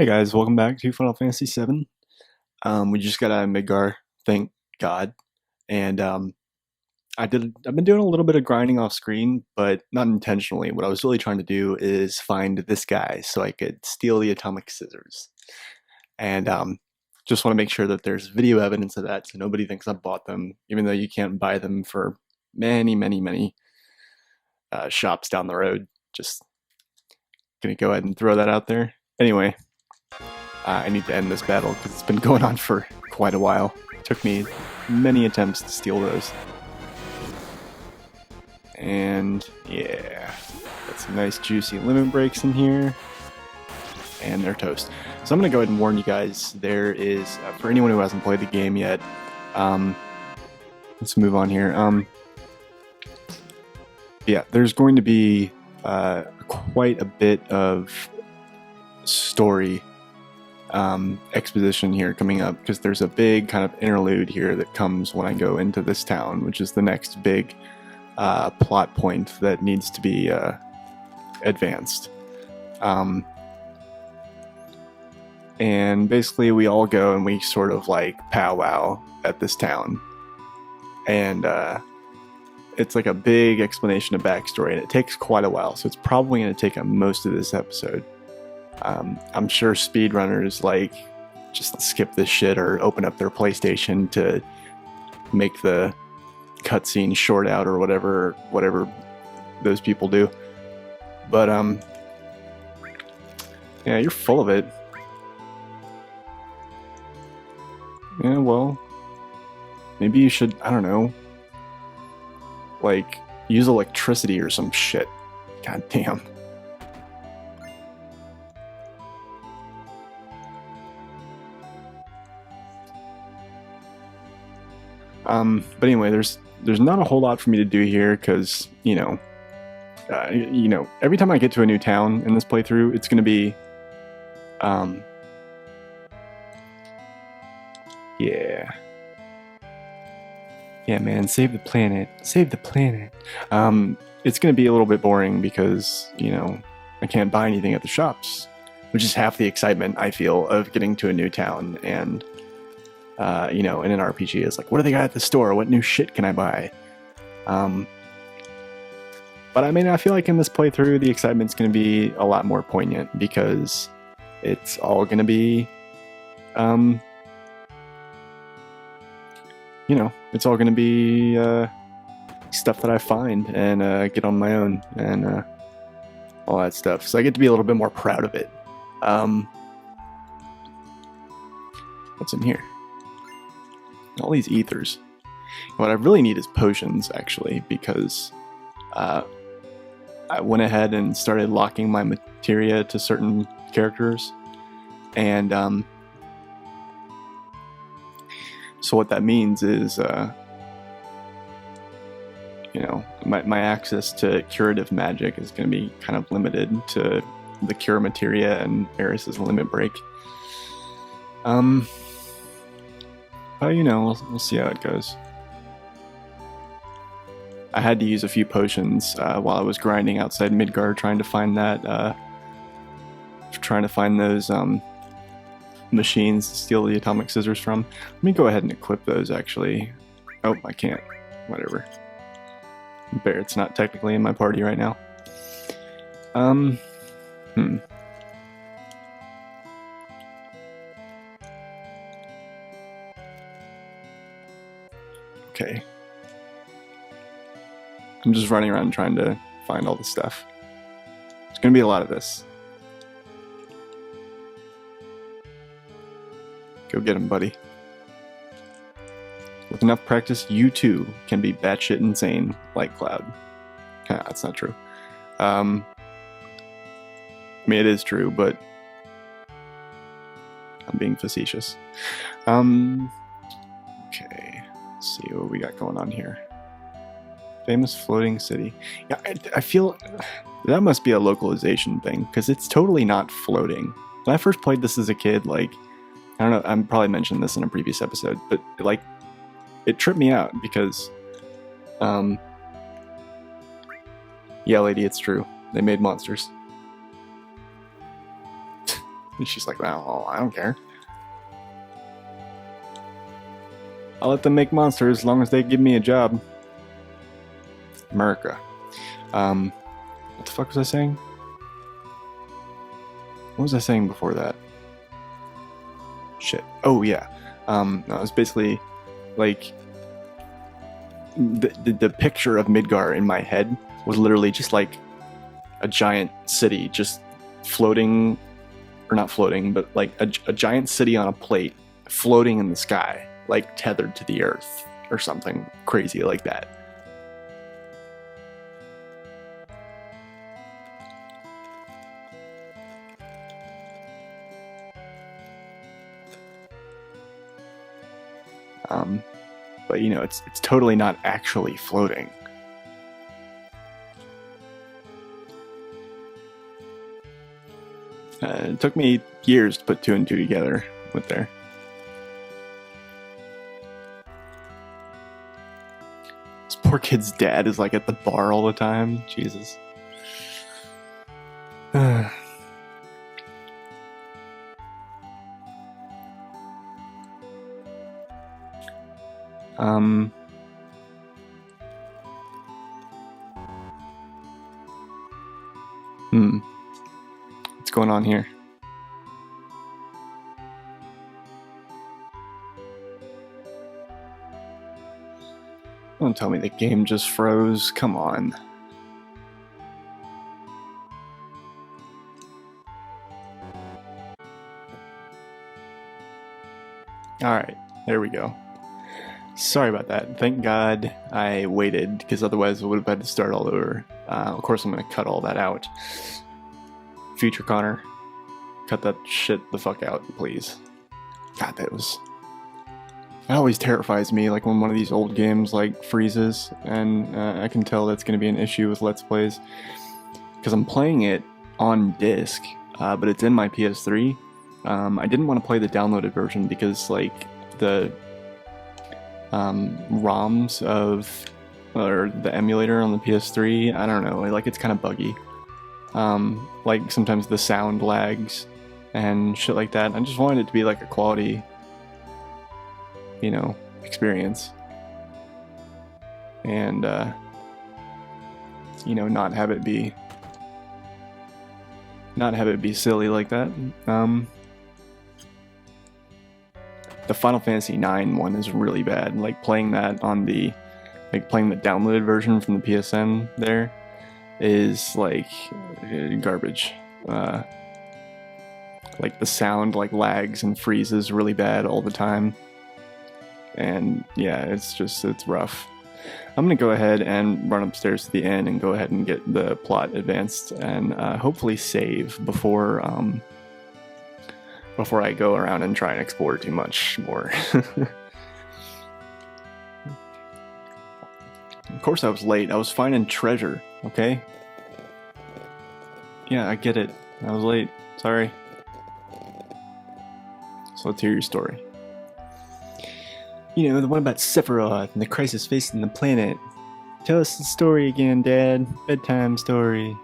Hey guys, welcome back to Final Fantasy VII. We just got out of Midgar, thank God. And I've been doing a little bit of grinding off screen, but not intentionally. What I was really trying to do is find this guy so I could steal the atomic scissors. And just want to make sure that there's video evidence of that so nobody thinks I bought them, even though you can't buy them for many shops down the road. Just gonna go ahead and throw that out there. Anyway, I need to end this battle because it's been going on for quite a while. It took me many attempts to steal those. And yeah, got some nice juicy limit breaks in here. And they're toast. So I'm going to go ahead and warn you guys, there is, for anyone who hasn't played the game yet, let's move on here. Yeah, there's going to be quite a bit of story exposition here coming up, because there's a big kind of interlude here that comes when I go into this town, which is the next big plot point that needs to be advanced. And basically we all go and we sort of like powwow at this town, and it's like a big explanation of backstory, and it takes quite a while, so it's probably going to take up most of this episode. I'm sure speedrunners like just skip this shit or open up their PlayStation to make the cutscene short out or whatever those people do. But yeah, you're full of it. Yeah, well, maybe you should, I don't know, like use electricity or some shit. God damn. But anyway, there's not a whole lot for me to do here because every time I get to a new town in this playthrough, it's gonna be, yeah, man, save the planet, save the planet. It's gonna be a little bit boring because I can't buy anything at the shops, which is half the excitement I feel of getting to a new town. And in an RPG, is like, what do they got at the store? What new shit can I buy? But I mean, I feel like in this playthrough, the excitement's going to be a lot more poignant because it's all going to be, it's all going to be stuff that I find and get on my own and all that stuff. So I get to be a little bit more proud of it. What's in here? All these ethers. What I really need is potions, actually, because I went ahead and started locking my materia to certain characters, and so what that means is my access to curative magic is going to be kind of limited to the cure materia and Eris's limit break. But we'll see how it goes. I had to use a few potions while I was grinding outside Midgar, trying to find those machines to steal the atomic scissors from. Let me go ahead and equip those, actually. Oh, I can't. Whatever. Barrett's not technically in my party right now. Okay. I'm just running around trying to find all the stuff. There's gonna be a lot of this. Go get him, buddy. With enough practice, you too can be batshit insane like Cloud. That's not true. I mean, it is true, but I'm being facetious. Okay. Let's see what we got going on here. Famous floating city. Yeah, I feel that must be a localization thing, because it's totally not floating. When I first played this as a kid, like, I don't know, I probably mentioned this in a previous episode, but like, it tripped me out because, yeah, lady, it's true. They made monsters. And she's like, well, I don't care. I'll let them make monsters as long as they give me a job. America. What the fuck was I saying? What was I saying before that? Shit. Oh yeah. No, it was basically like the picture of Midgar in my head was literally just like a giant city just floating, or not floating, but like a giant city on a plate floating in the sky, like tethered to the earth or something crazy like that. But you know, it's totally not actually floating. It took me years to put two and two together with there. This poor kid's dad is like at the bar all the time. Jesus. What's going on here? Don't tell me the game just froze. Come on. Alright, there we go. Sorry about that. Thank God I waited, because otherwise I would have had to start all over. Of course I'm going to cut all that out. Future Connor, cut that shit the fuck out, please. God, that always terrifies me, like when one of these old games like freezes, and I can tell that's going to be an issue with Let's Plays, because I'm playing it on disc, but it's in my PS3. I didn't want to play the downloaded version because like the ROMs of, or the emulator on the PS3, I don't know, like it's kind of buggy. Like sometimes the sound lags and shit like that. I just wanted it to be like a quality, you know, experience, and you know, not have it be silly like that. The Final Fantasy IX one is really bad. Like playing that on the, like playing the downloaded version from the PSN there is like garbage. Like the sound like lags and freezes really bad all the time. And yeah, it's rough. I'm gonna go ahead and run upstairs to the inn and go ahead and get the plot advanced, and hopefully save before I go around and try and explore too much more. Of course I was late. I was finding treasure, okay? Yeah, I get it. I was late. Sorry. So let's hear your story. You know, the one about Sephiroth and the crisis facing the planet. Tell us the story again, Dad. Bedtime story.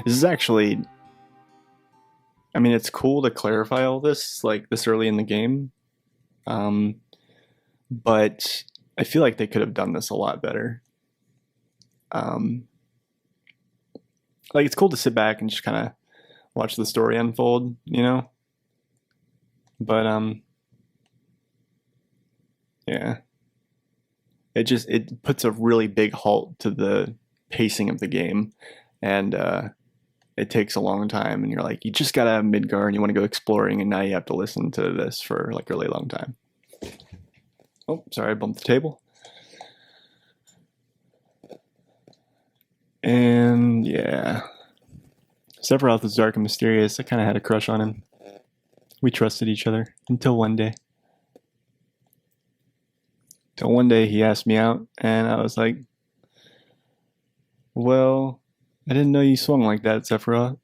This is actually, I mean, it's cool to clarify all this, like, this early in the game. But I feel like they could have done this a lot better. Like, it's cool to sit back and just kind of watch the story unfold, you know? But, yeah. It puts a really big halt to the pacing of the game, and it takes a long time, and you're like, you just gotta have Midgar and you want to go exploring, and now you have to listen to this for like a really long time. Oh, sorry, I bumped the table. And yeah, Sephiroth was dark and mysterious. I kind of had a crush on him. We trusted each other until one day. Till one day he asked me out, and I was like, well, I didn't know you swung like that, Sephiroth.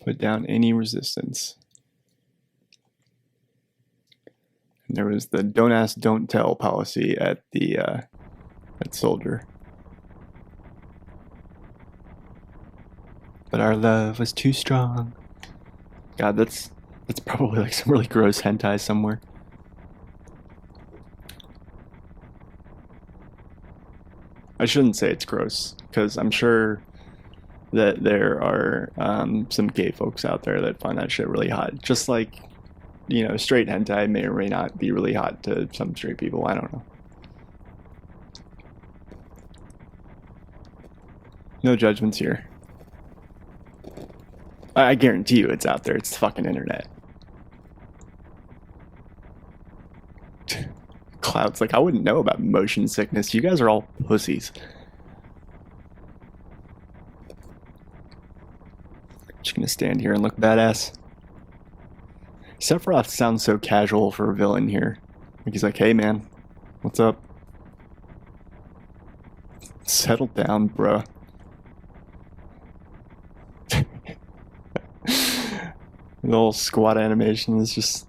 Put down any resistance. And there was the don't ask, don't tell policy at the at Soldier. but our love was too strong. God, that's probably like some really gross hentai somewhere. I shouldn't say it's gross, because I'm sure that there are some gay folks out there that find that shit really hot. Just like, you know, straight hentai may or may not be really hot to some straight people. I don't know. No judgments here. I guarantee you it's out there. It's the fucking internet. Cloud's like, I wouldn't know about motion sickness. You guys are all pussies. Just gonna stand here and look badass. Sephiroth sounds so casual for a villain here. Like he's like, hey man, what's up? Settle down, bruh. The little squat animation is just...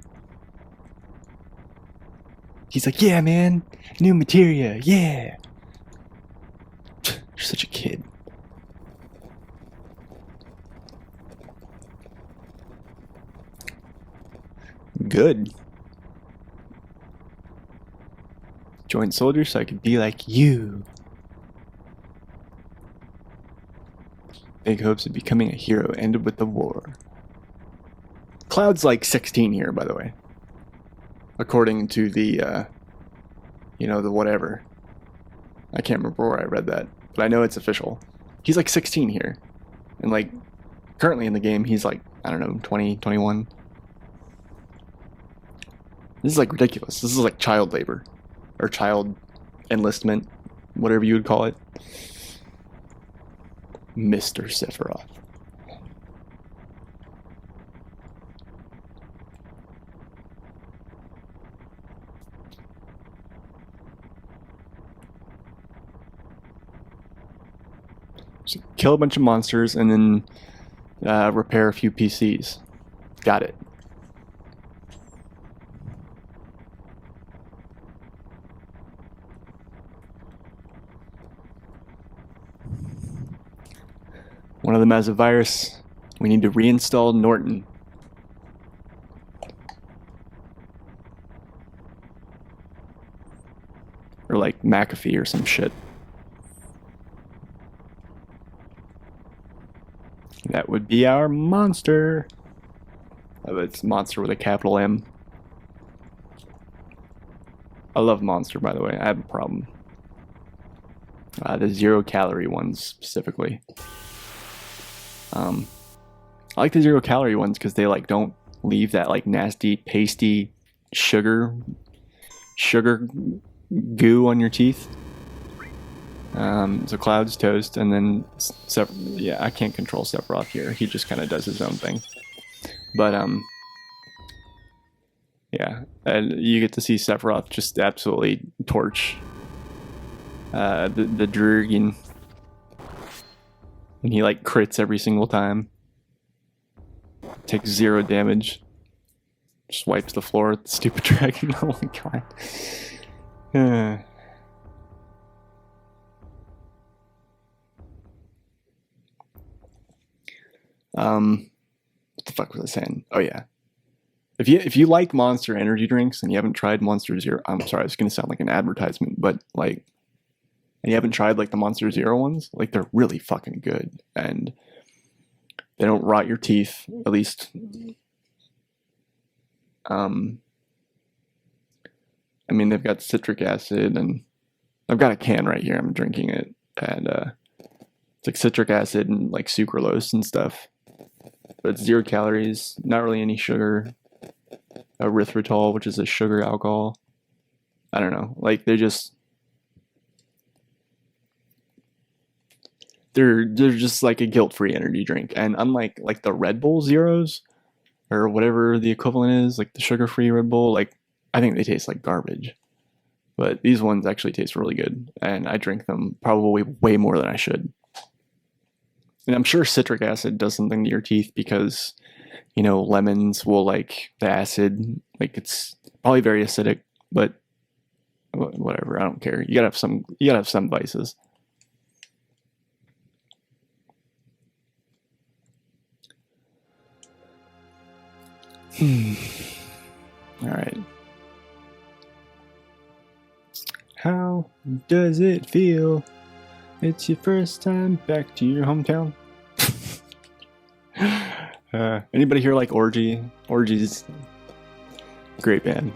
He's like, yeah man, new materia, yeah. You're such a kid. Good. Join soldiers so I could be like you. Big hopes of becoming a hero ended with the war. Cloud's like 16 here, by the way. According to the, you know, the whatever. I can't remember where I read that, but I know it's official. He's like 16 here. And like, currently in the game, he's like, I don't know, 20, 21. This is like ridiculous. This is like child labor. Or child enlistment. Whatever you would call it. Mr. Sephiroth. So kill a bunch of monsters and then repair a few PCs. Got it. One of them has a virus. We need to reinstall Norton. Or like McAfee or some shit. That would be our monster. Oh, it's monster with a capital M. I love monster, by the way. I have a problem. The 0 calorie ones specifically. I like the 0 calorie ones because they like don't leave that like nasty, pasty sugar goo on your teeth. So Cloud's toast, and then yeah, I can't control Sephiroth here. He just kind of does his own thing. But yeah, and you get to see Sephiroth just absolutely torch the Drurgin, and he like crits every single time. Takes 0 damage. Just wipes the floor with the stupid dragon. Oh my god. What the fuck was I saying? Oh yeah. If you like Monster energy drinks and you haven't tried Monster Zero, I'm sorry, it's gonna sound like an advertisement, but like, and you haven't tried like the Monster Zero ones, like they're really fucking good, and they don't rot your teeth, at least. I mean, they've got citric acid, and I've got a can right here. I'm drinking it, and it's like citric acid and like sucralose and stuff. But it's 0 calories, not really any sugar. Erythritol, which is a sugar alcohol. I don't know. Like they're just like a guilt-free energy drink. And unlike like the Red Bull Zeros or whatever the equivalent is, like the sugar-free Red Bull, like I think they taste like garbage. But these ones actually taste really good, and I drink them probably way more than I should. And I'm sure citric acid does something to your teeth because, you know, lemons will like the acid, like it's probably very acidic, but whatever, I don't care. You gotta have some vices. All right. How does it feel? It's your first time back to your hometown. Anybody here like Orgy? Orgy's great band.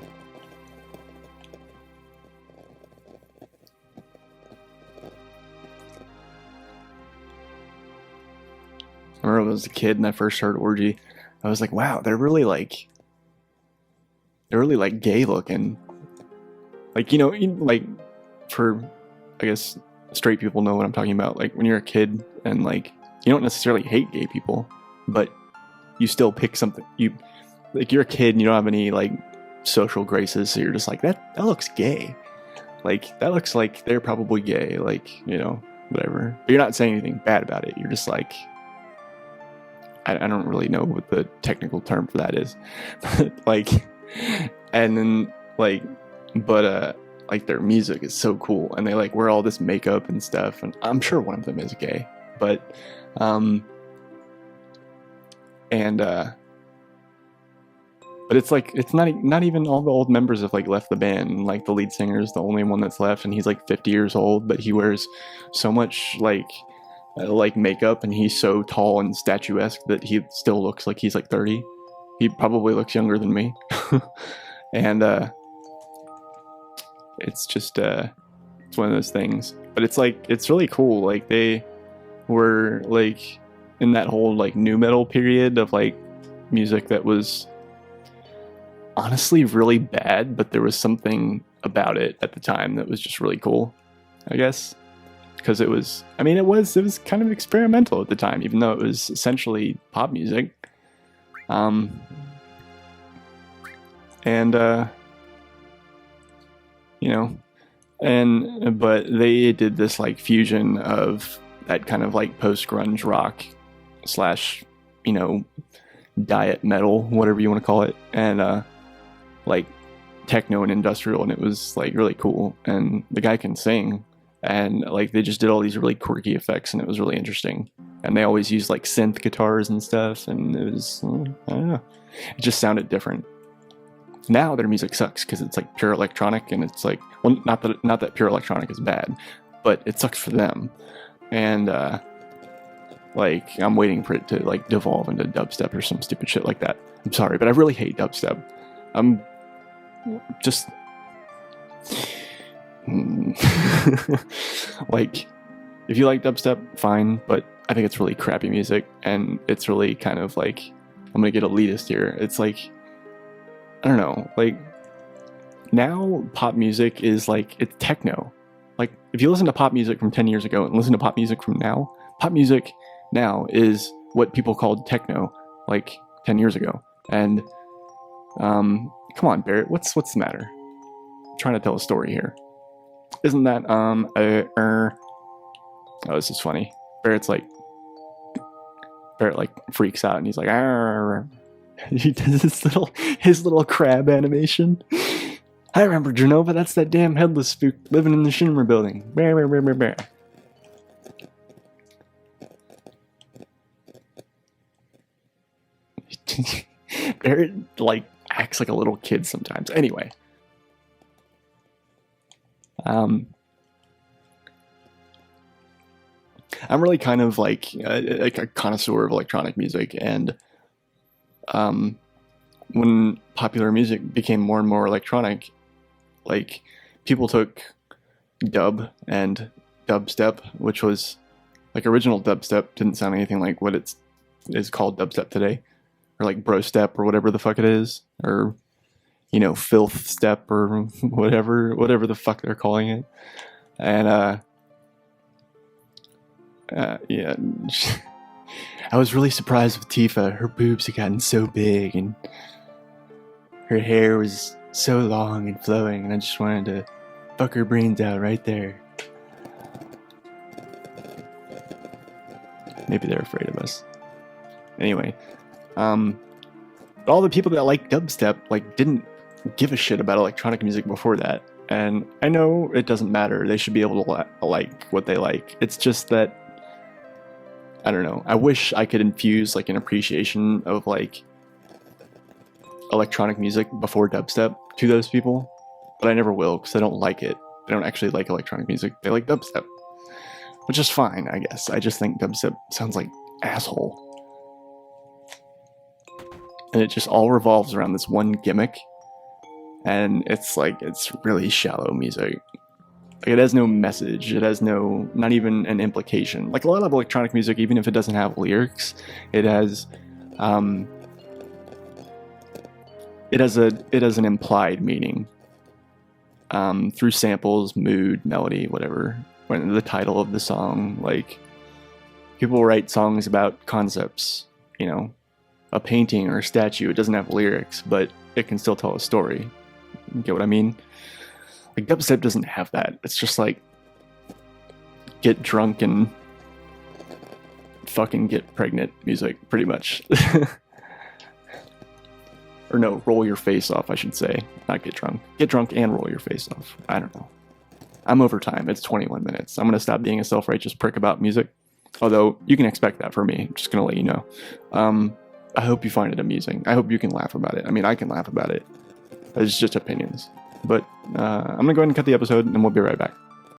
I remember when I was a kid and I first heard Orgy, I was like, wow, they're really like gay looking. Like, you know, like for, I guess, straight people know what I'm talking about. Like when you're a kid and like, you don't necessarily hate gay people, but you still pick something. Like you're a kid and you don't have any like social graces, so you're just like, that looks gay. Like that looks like they're probably gay, like, you know, whatever. But you're not saying anything bad about it. You're just like, I don't really know what the technical term for that is. Like, and then like, but like their music is so cool and they like wear all this makeup and stuff, and I'm sure one of them is gay, but but it's like, it's not even all the old members have like left the band. Like the lead singer is the only one that's left, and he's like 50 years old, but he wears so much like makeup, and he's so tall and statuesque that he still looks like he's like 30. He probably looks younger than me. And it's just it's one of those things. But it's like, it's really cool. Like they were like in that whole like nu metal period of like music that was honestly really bad, but there was something about it at the time that was just really cool, I guess, because it was, I mean, it was kind of experimental at the time, even though it was essentially pop music. And you know, but they did this like fusion of that kind of like post grunge rock slash, you know, diet metal, whatever you want to call it, and like techno and industrial, and it was like really cool. And the guy can sing, and like they just did all these really quirky effects, and it was really interesting. And they always used like synth guitars and stuff, and it was, I don't know, it just sounded different. Now their music sucks because it's like pure electronic, and it's like, well, not that pure electronic is bad, but it sucks for them. And like I'm waiting for it to like devolve into dubstep or some stupid shit like that. I'm sorry, but I really hate dubstep. I'm just like, if you like dubstep, fine, but I think it's really crappy music, and it's really kind of like, I'm gonna get elitist here. It's like, I don't know, like now pop music is like, it's techno. Like if you listen to pop music from 10 years ago and listen to pop music from now, pop music now is what people called techno like 10 years ago. And come on, Barrett, what's the matter? I'm trying to tell a story here. Isn't that oh, this is funny. Barrett like freaks out and he's like, arr. He does his little crab animation. I remember Genova, that's that damn headless spook living in the Schumer building. Bear, bear, bear, bear. Barrett like acts like a little kid sometimes. Anyway. I'm really kind of like a connoisseur of electronic music, and when popular music became more and more electronic, like people took dub and dubstep, which was like, original dubstep didn't sound anything like what is called dubstep today, or like bro step or whatever the fuck it is, or you know, filth step or whatever the fuck they're calling it. And yeah, I was really surprised with Tifa. Her boobs had gotten so big and her hair was so long and flowing, and I just wanted to fuck her brains out right there. Maybe they're afraid of us. Anyway, but all the people that like dubstep like didn't give a shit about electronic music before that. And I know it doesn't matter. They should be able to like what they like. It's just that, I don't know. I wish I could infuse like an appreciation of like electronic music before dubstep to those people, but I never will because they don't like it. They don't actually like electronic music. They like dubstep, which is fine, I guess. I just think dubstep sounds like asshole. And it just all revolves around this one gimmick. And it's like, it's really shallow music. Like, it has no message. It has not even an implication. Like a lot of electronic music, even if it doesn't have lyrics, it has an implied meaning through samples, mood, melody, whatever. When the title of the song, like people write songs about concepts, you know, a painting or a statue. It doesn't have lyrics, but it can still tell a story. You get what I mean? Like dubstep doesn't have that. It's just like get drunk and fucking get pregnant music, pretty much. Or no, roll your face off, I should say. Not get drunk. Get drunk and roll your face off. I don't know. I'm over time. It's 21 minutes. I'm going to stop being a self-righteous prick about music. Although, you can expect that from me. I'm just going to let you know. I hope you find it amusing. I hope you can laugh about it. I mean, I can laugh about it. It's just opinions. But I'm going to go ahead and cut the episode, and we'll be right back.